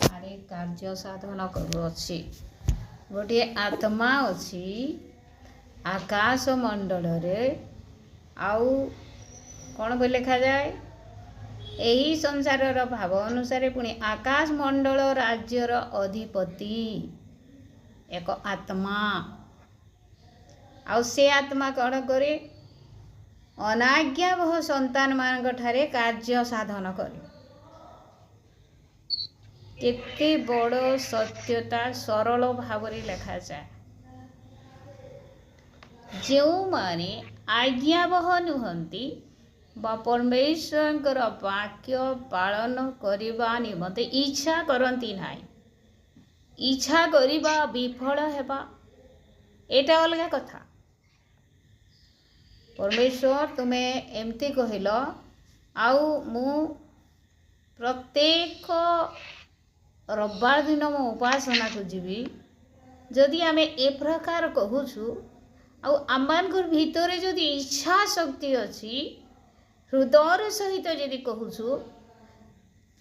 आड़े कार्य साधन करुअछि। गोटे आत्मा अछि आकाश मंडल रे आउ कौन बोल लिखा जाए यही संसार भाव अनुसार पुणी आकाश मंडल राज्यर अधिपति एक आत्मा आउ से आत्मा कौन करे अनाज्ञावह संतान मान ठारे कार्य साधन करे। केते बड़ सत्यता सरल भाव लिखा जाए। जो माने आज्ञावह नुहंती बा परमेश्वर वाक्य पालन करने निमंते इच्छा करती ना इच्छा करिबा विफल हेबा एटा अलग कथा। परमेश्वर तुम्हें एमती कहल आउ मु प्रत्येक रविवार दिन मो उपासना को जीवी जदि आमे ए प्रकार कहूछु आउ आमनकर भीतर जदि इच्छा शक्ति अछि हृदय सहित जदि कहूछु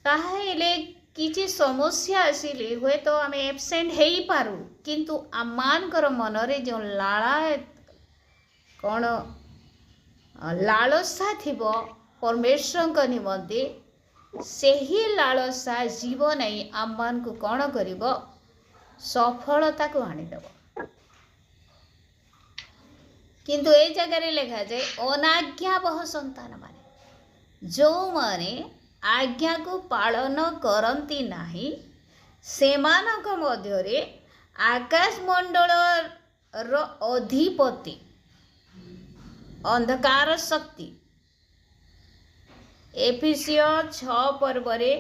ताहेले किछि समस्या आसिले हुए तो आमे एब्सेंट हेई पारू किंतु आमनकर मनरे जो लाला कौन लालसा थिबो परमेश्वर निमंते सेही लालसा जीवन नहीं आमन को कौन करिबो सफलता को आनीदेव। किंतु ए जगह लिखा जाए अनाज्ञावह संतान माने जो माने आज्ञा को पालन करती नाही सेमानक मध्यरे आकाश मंडल रो अधिपति अंधकार शक्ति एफिसियो 6 पर्वरे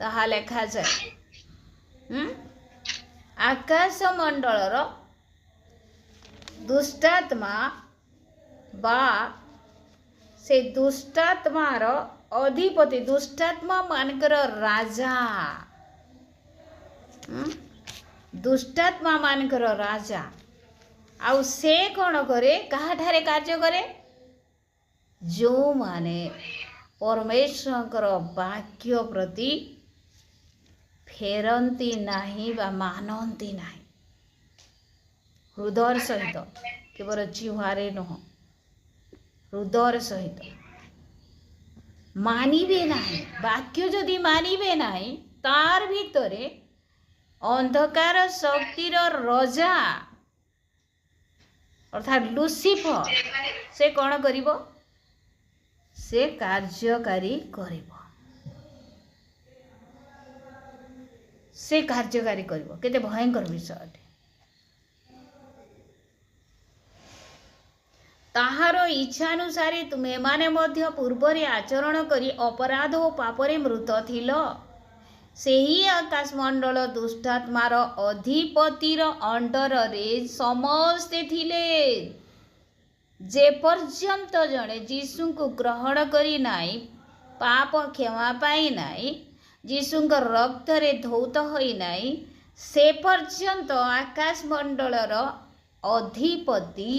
ताहा लेखा जाए आकाश मंडल रो दुष्टात्मा बा से दुष्टात्मार अधिपति दुष्टात्मा मानकर राजा दुष्टात्मा मानकर राजा आउ से कौन करे कहा ठारे कार्य करे जो माने परमेश्वर वाक्य प्रति फेरंती नाही बा मानती नाही हृदय सहित केवल जिह्वारे नुह हृदय सहित मानिबे नाही वाक्य जदि मानिबे नाही तार भितरे अंधकार शक्तिर रजा अर्थात लुसिफर से कौन करिबो से कार्यकारी करिबो से कार्यकारी करिबो केते भयंकर विषय ताहार इच्छानुसारे तुमे माने मध्य पूर्वरे आचरण करी अपराध और पापरे मृत थिल सेही आकाश मंडल दुष्टात्मार अधिपतिर अंडर रे समस्ते थिले जे पर्यंत जणे जीशु को ग्रहण करी नाई पाप क्षमा पाई नाई जीशु रक्त रे धौत होई नाई से पर्यंत आकाश मंडलर अधिपति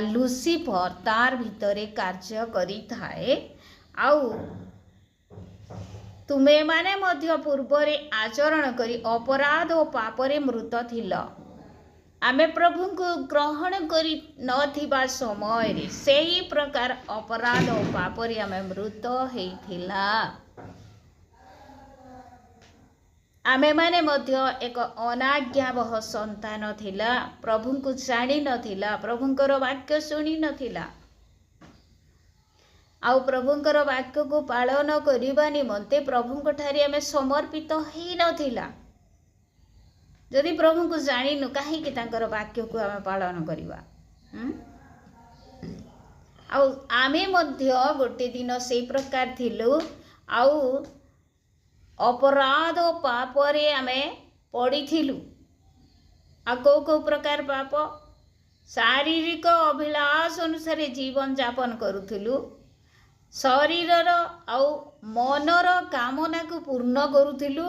लुसिफर तार भितरे कार्य करी थाए आउ तुमे माने मध्य पूर्वरे आचरण करी अपराध और पापरे मृत थिल आमे प्रभु को ग्रहण करी नथिबा समय रे सेही प्रकार अपराध और पापरे आमे मृत हेइथिला। आमे माने मध्य एक अनाज्ञावह संतान थिला प्रभु को जानी नथिला प्रभुंकर वाक्य सुनी नथिला आउ प्रभुंकर वाक्य को पालन करने निमंते प्रभु ठारे आमे समर्पित ही नथिला जदि प्रभु को जानिनु कहीं तांकर वाक्य को आमे पालन करिवा आउ आमे मध्य गोटे दिन से प्रकार थिलु आउ अपराध पाप रे आमे पड़िथिलु आ को प्रकार पाप शारीरिक अभिलाष अनुसार जीवन यापन करुथिलु शरीरर आउ मनर कामना को पूर्ण करुथिलु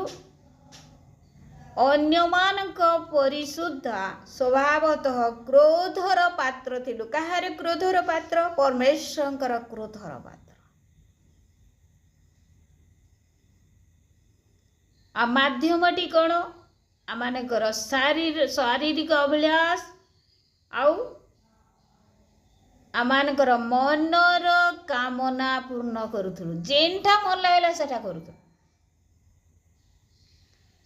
अन्यमानक परिशुद्धा स्वभावतः क्रोधर पात्र थिलु काहारे क्रोधर पात्र परमेश्वरंकर क्रोधर पात्र आ माध्यमटी कौन आमर शारीरिक अभिलाष आउ आमर मनर कामना पूर्ण करूथुलु जेनटा मन लगला सेटा करूथुलु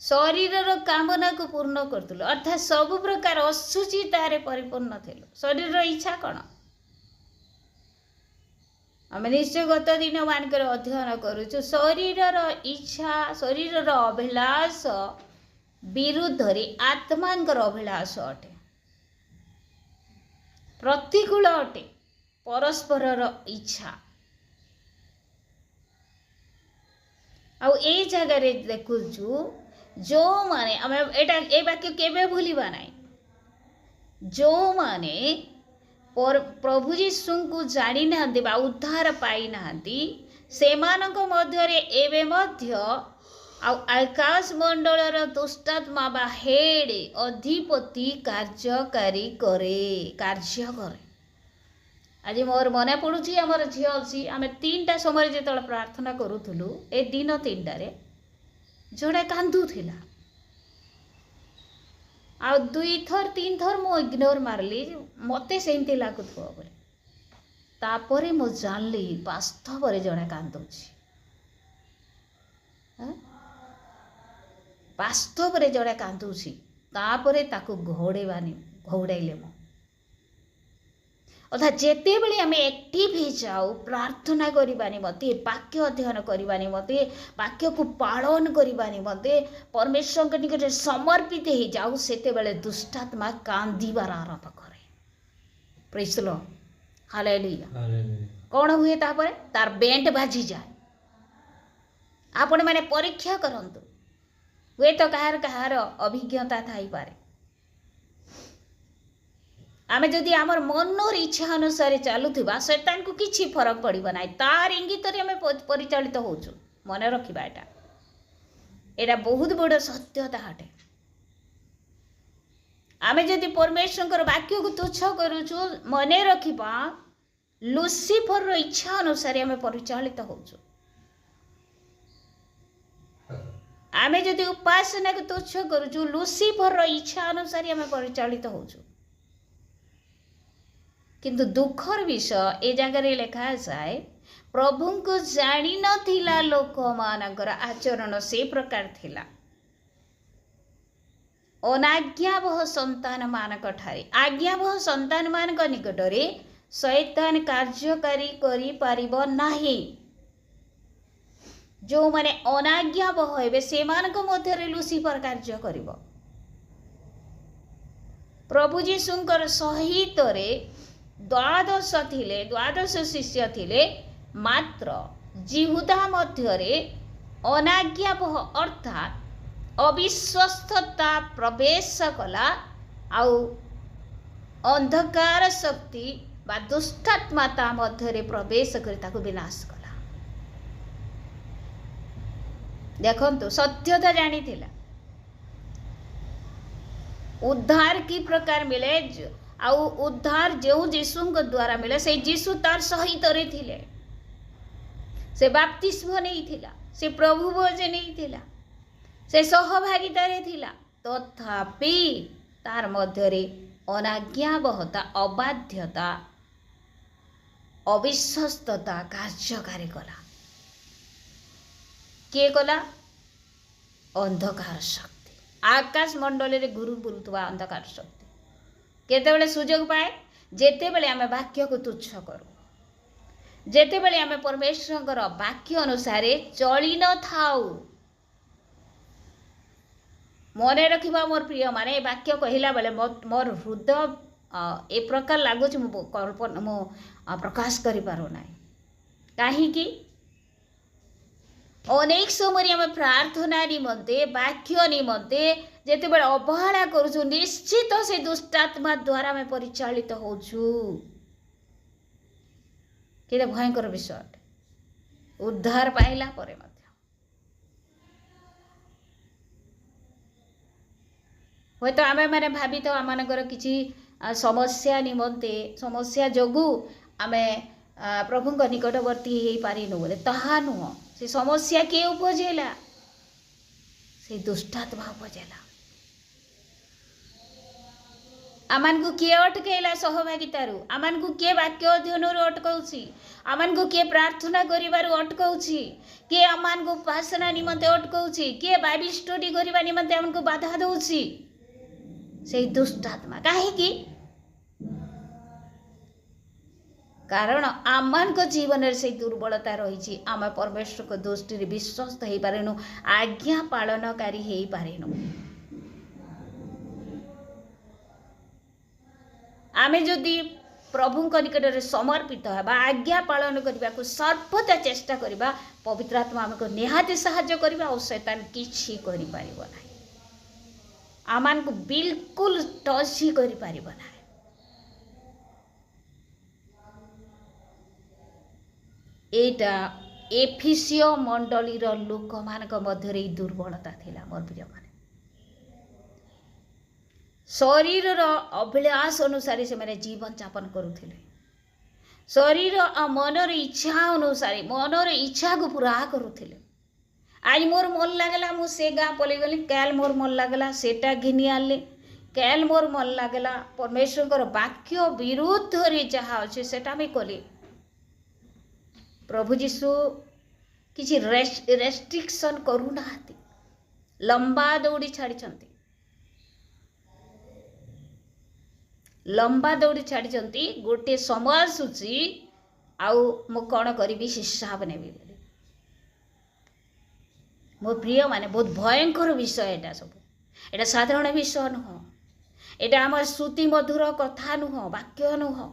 शरीर कामना को पूर्ण करूथुलु अर्थात सब प्रकार असुचितारे परिपूर्ण थिलु शरीर इच्छा कौन आम निश्चय गत दिन मानक अध्ययन करुचु शरीर इच्छा शरीर अभिलाष विरुद्ध आत्मा अभिलाष अटे प्रतिकूल अटे परस्पर इच्छा आउ ए जगार देखुचु जो माने आम ए वाक्य केबे भूलिबा नाही जो माने प्रभु यीशु को जानी नाहंती बा उद्धार पाई नाहंती सेमानक मध्यरे एबे मध्य आकाश मंडलर दुष्टात्मा बा हेड अधिपति कार्य करे आज मोर मन पड़ुची आमर झी अच्छी आम 3टा समय जो प्रार्थना करूथुलु ए दिन 3टारे जोड़े कांदुथिला आ 2 थर 3 थर मु इग्नोर मारली मते सेमती लागुथो बोले तापरे मु जानली वास्तव रे जणे कांदुची वास्तव रे जणे कांदुची तापरे ताकू घोड़ाइले मु अर्थात जेते बेले आम एक्टिव हो जाऊ प्रार्थना करवा निमते वाक्य अध्ययन करवा निमते वाक्य को पालन करवा निमते परमेश्वर के निकट समर्पित हो जाऊ सेते बेले दुष्टात्मा कांदीबार आरंभ करे प्रेज द लॉर्ड हालेलुया कौन हुए तापर तार बेंट बाजी जाए आपण माने परीक्षा करंतु हुए तो कहार अभिज्ञता थाई पारे आमे जदि आमर मनर इच्छा अनुसार चलुवा शैतान को किसी फरक पड़ो ना तार इंगित आम परिचालित होचु मन रखा एटा बहुत बड़ सत्यता हटे आमे जदि परमेश्वर वाक्य को तुच्छ करुचु मन रखा लुसिफर इच्छा अनुसार आम परिचालित होचु आमे जदि उपासना को तुच्छ करुचु लुसिफर इच्छा अनुसार आम परिचालित होचु किंतु दुखर विषय ए जगार लिखा जाए प्रभु को जानी नथिला लोक मानकर आचरण से प्रकार थिला अनाज्ञावह संतान मानक ठारे आज्ञावह संतान मानक निकटरे शैतान कार्यकारी करि पारिबो नाही जो माने अनाज्ञावह हेबे से मानक मध्यरे लुसिफर कार्य करिवो प्रभु जीशुंकर सहित रे द्वादश शिष्य थिले मात्र जिहुदा मध्यरे अनाज्ञावह अर्थात अविश्वस्तता प्रवेश कला आउ अंधकार शक्ति बा दुष्टात्माता मध्यरे प्रवेश कर ताको विनाश कला देखंतु सत्यता जानी थिला उद्धार की प्रकार मिले आउ उद्धार जो जीशु द्वारा मिले से जीशु तार सहित रे थिले से बाप्तिस्म नहीं थिला से प्रभु भोज नहीं थिला से सहभागिता रे थिला तथापि तार मध्यरे अनाज्ञावहता अबाध्यता अविश्वस्तता कार्यकारी कला किए कला अंधकार शक्ति आकाश मंडल रे गुरु बुलुवा अंधकार शक्ति केतेबेले सुजोग पाए जेतेबेले आमे वाक्य को तुच्छ करू जेतेबेले आमे परमेश्वर वाक्य अनुसार चली न थाऊ मन रखा मोर प्रिय माने वाक्य कहला बेले मोर हृदय ए प्रकार लगुच कल्पना मु प्रकाश करि पारो ना कहीं अनेक समय आम प्रार्थना निमंते वाक्य निमंते जेतेबेले अवहेला करूछु निश्चित से दुष्टात्मा द्वारा आम परिचालित होछु केते भयंकर विषय उद्धार पाइला परे मध्य होय तो आमे माने भाबी तो आमानकर किछि समस्या निमंते समस्या जोगु आमे प्रभुଙ୍କ निकटवर्ती हो पारिनु बोले ताहा नुह से समस्या के उपजेला से दुष्टात्मा उपजेला आमान को किए अटकेला सहभागितारू आमान को किए वाक्य अध्ययन अटकाउछि आमान को किए प्रार्थना करिबारु अटकाउछि किए आमान को उपासना निमंते अटकाउछि किए बाइबल स्टडी करिबा निमंते आमान को बाधा दउछि से दुष्टात्मा काहे कि कारण आमान को जीवन से दुर्बलता रही आम परमेश्वर को दृष्टि विश्वस्त हो पारेनु आज्ञा पालनकारी हो पारेनु आमे जदि प्रभु निकट में समर्पित होगा आज्ञा पालन करने को सर्वदा चेष्टा करवा पवित्र आत्मा आमको निहाती साहाय्य करवा और शैतान किछि करि परिबो नाही आमान को बिल्कुल टच ही करि परिबो नाही एटा एफिसियो मंडलीर लोक मानक मध्य दुर्बलता थिला मोर प्रिय माने शरीर अभिलाष अनुसार से मैंने जीवन यापन करुथिले शरीर आ मनर इच्छा अनुसार मनर इच्छा को पूरा करुथिले आज मोर मन लगला मु से गाँ पलि गली कैल मोर मन लगला सेटा घिनी आनले कैल मोर मन लगला परमेश्वर वाक्य विरुद्ध रे जहा अच्छे सेटा में कले प्रभु जीशु किसी रेस्ट्रिक्शन करूना लंबा दौड़ी छाड़ी लंबा दौड़ी छाड़ी गोटे समय सूची आउ मु कौन करी हिसाब ने मो प्रिय माने बहुत भयंकर विषय एटा सब एटा साधारण विषय नुह एटा आम श्रुति मधुर कथा नुह वाक्य नुह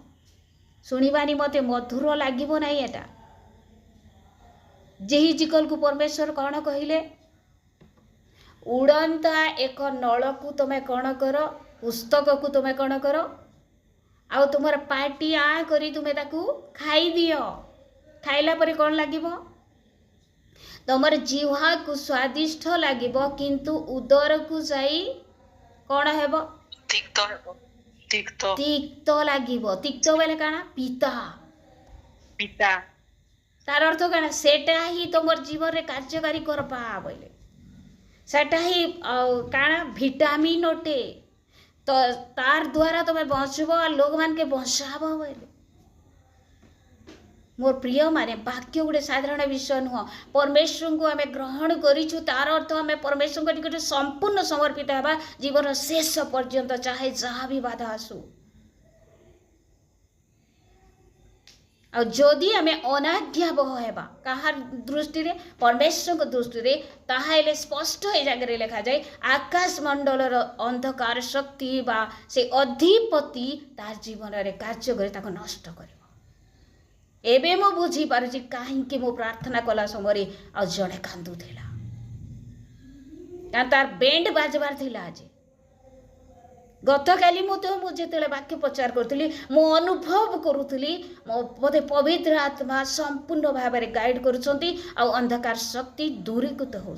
शुणवानी मते मधुर लागिबो नाही एटा जेही जिकल को परमेश्वर कौन कहले उड़ंता एक नल को तुम कौन कर पुस्तक को तुम कौन कर आउ तुम पार्टी आ करी तुम ताकू खाई दियो खाइला परे कौन लागिबो तुम जीवा को स्वादिष्ट लागिबो किंतु उदर को जाई कौन हेबो तिक्त लागिबो तिक्त बेले काना पिता पिता तार अर्थ कण सेटा ही तुम जीवन रे कार्यकारी करपा बोले सेटा ही काना विटामिन अटे तो तार द्वारा तुम बचब लोक मान के बचाब बोले मोर प्रिय माने वाक्य गोटे साधारण विषय नुह परमेश्वर को आम ग्रहण करूँ तार अर्थ आम परमेश्वर निकट संपूर्ण समर्पित होगा जीवन शेष पर्यंत चाहे जहाँ भी बाधा आसू आ जदि आम अनाज्ञाबह हेबा कहार दृष्टि रे परमेश्वर दृष्टि रे ताहाले स्पष्ट ए जगह लिखा जाए आकाश मंडलर अंधकार शक्ति बा से अधिपति तार जीवन रे कार्य करे ताको नष्ट करिवो एबे मो बुझी पारुची काहेकि मो प्रार्थना कला समय आ जड़े कांदू थिला का तार बैंड बाजबार थिला आज गत काली मुझे वाक्य प्रचार करी मु अनुभव करुली मते पवित्र आत्मा संपूर्ण भाव में गाइड करुछंती आ अंधकार शक्ति दूरीकृत हो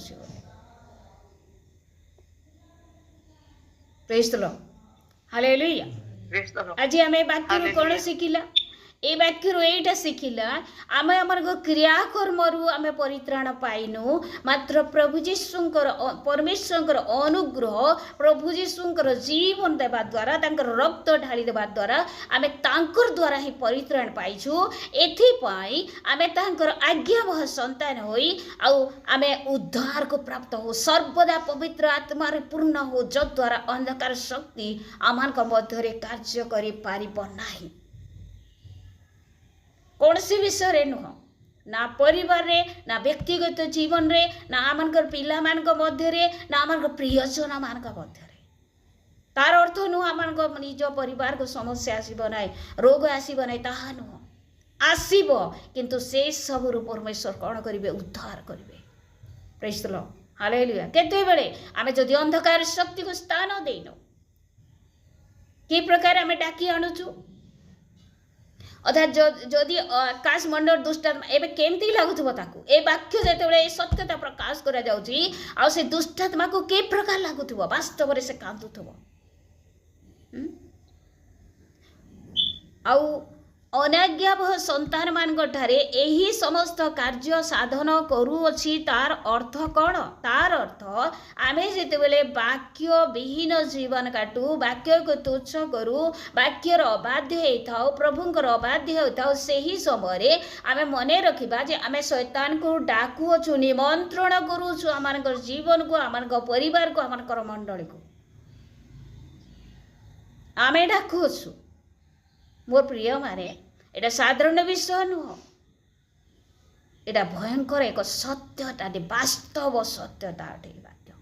प्रेज द लॉर्ड हालेलुया आज आमे वाक्य कोन शिखिला ए वाक्य एटा शिखिला आमे हमर क्रियाकर्म रु आमे परित्राण पाइनु मात्र प्रभु जीशुंकर परमेश्वरंकर अनुग्रह प्रभु जीशुंकर जीवन देवा द्वारा तांकर रक्त ढाली देवा द्वारा आमे तांकर द्वारा ही परित्राण पाइछु एथि पई आमे तांकर आज्ञावह संतान होई आ आमे उद्धार को प्राप्त हो सर्वदा पवित्र आत्मा रे पूर्ण हो जद द्वारा अंधकार शक्ति आमान का मध्य रे कार्य करि पारिबो नाही कौन सी विषय रे नुह ना परिवार रे ना व्यक्तिगत जीवन रे ना आमनकर पिला मान को मध्य रे ना आमनकर प्रियजन मान को मध्य रे तार अर्थ नुह आमनकर निज परिवार को समस्या आसीबो नाही रोग आसीबो नाही ताहा नुह आसीबो किंतु से सब रु परमेश्वर कौन करिवे उद्धार करिवे प्रेज द लॉर्ड हालेलुया केते बेले आमे जदि अंधकार शक्ति को स्थान देनो कि प्रकार आमे डाकी आणुचु अर्थात जदि आकाश मंडल दुष्टात्मा एवं केमती लगुव ताकू ए वाक्य जो सत्यता प्रकाश करा जाउची आ से दुष्टात्मा को के प्रकार लगुव वास्तव में से कांदुथुव आउ अनाज्ञावह संतान मानकठारे एही समस्त कार्य साधन करूअछि तार अर्थ कौन तार अर्थ आमे जेतेबेले वाक्य विहीन जीवन काटू वाक्य को तुच्छ करू वाक्यर अबाध्य होइथाउ प्रभुंकर अबाध्य होइथाउ सेही समय आमे मने रखिबा जे आमे शैतान को डाकुअछु निमंत्रण करूछु आमानकर जीवन को आमानकर परिवार को आमानकर मंडली को आमे डाकुअछु। मोर प्रिय माने एटा साधारण विषय नुह एटा भयंकर एक सत्यता वास्तव सत्यता अटे वाक्य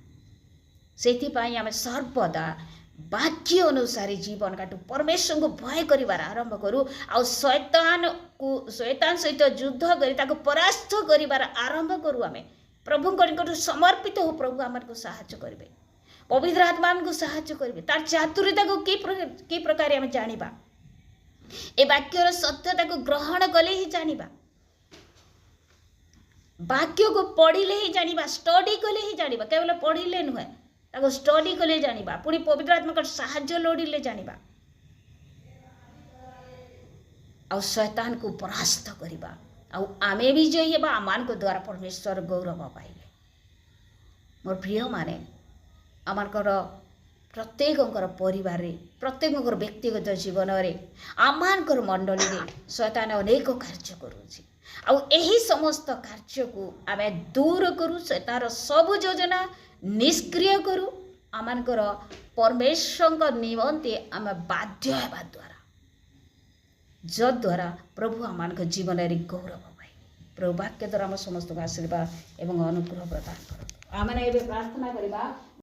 से आम सर्वदा वाक्य अनुसार जीवन काटू परमेश्वर को भय कर आरंभ करूँ आ शैतान सहित युद्ध कर परास्त कर आरंभ करूँ आम प्रभु निकट समर्पित हो प्रभु आम को साहाय्य करेंगे पवित्र आत्मा को साहाय्य करेंगे तार चातुर्यता को कि प्रकार आम जानिबा ए वाक्यर सत्यता को ग्रहण कले ही जानिबा वाक्य को पढ़िले ही जानिबा स्टडी कले ही जानिबा केवल पढ़िले नुहे ताको स्टडी कले जानिबा पुणी पवित्र आत्मा साहाय्य लोड़िले जानिबा आ शैतान को परास्त करिबा आ आमे विजयी हेबा आमान को द्वारा परमेश्वर गौरव पाइले। मोर प्रिय माने आमानकर प्रत्येकंकर परिवार प्रत्येकंकर व्यक्तिगत जीवन में आमानकर मंडली रे शैतान अनेक कार्य करूछि आउ एही समस्त कार्य को आम दूर करूँ शैतान सब योजना निष्क्रिय करूँ आमानकर परमेश्वर निमंते आम बाध्य हेबा द्वारा जद्वारा प्रभु आमानक जीवन रे गौरव पाए प्रभु वाक्य द्वारा आम समस्त आशीर्वाद एवं अनुग्रह प्रदान करूँ। आम प्रार्थना करबा।